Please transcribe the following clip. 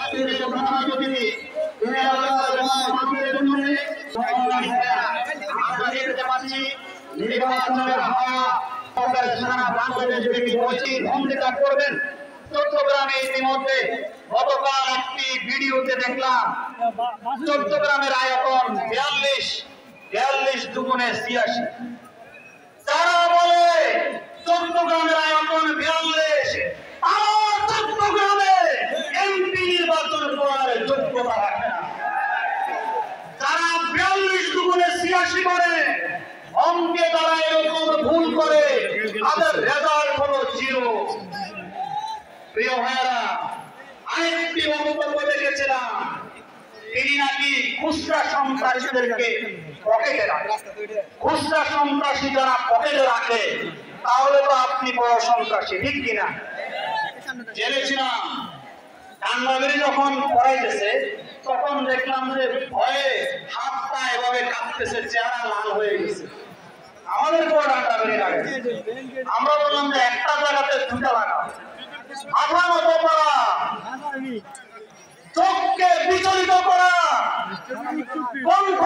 আজকের প্রধান অতিথি নির্বাচনের হাওয়া সারা বাংলাদেশ অঙ্গীকার করবেন। চট্টগ্রামে ইতিমধ্যে গতকাল একটি ভিডিওতে দেখলাম চট্টগ্রামের আয়তন 42 দুগুণে 86। তারা বলে চট্টগ্রামের আয়তন 42, আর চট্টগ্রামে এমপি নির্বাচন করার যোগ্যতা রাখে না। তারা 42 দুগুণে 86 করে অঙ্কে তারা এরকম ভুল করে, তাদের রেজাল্ট হলো 0। প্রিয় ভাইয়েরা, আরেকটি বক্তব্য দেখেছিলাম, তিনি নাকি খুচরা সন্ত্রাসীদেরকে পকেটে রাখে। খুচরা সন্ত্রাসী যারা পকেটে রাখে তাহলে তো আপনি বড় সন্ত্রাসী, ঠিক কিনা? জেনেছিলাম টাঙ্গাইলে যখন পড়াইতেছে তখন দেখলাম যে ভয়ে হাত পা এভাবে কাঁপতেছে, চেহারা লাল হয়ে গেছে। আমাদের পর টাঙ্গাইলে লাগে, আমরা বললাম যে একটা জায়গাতে দুটা লাগা, মাথা মতো করা, চোখকে বিচলিত করা, কণ্ঠ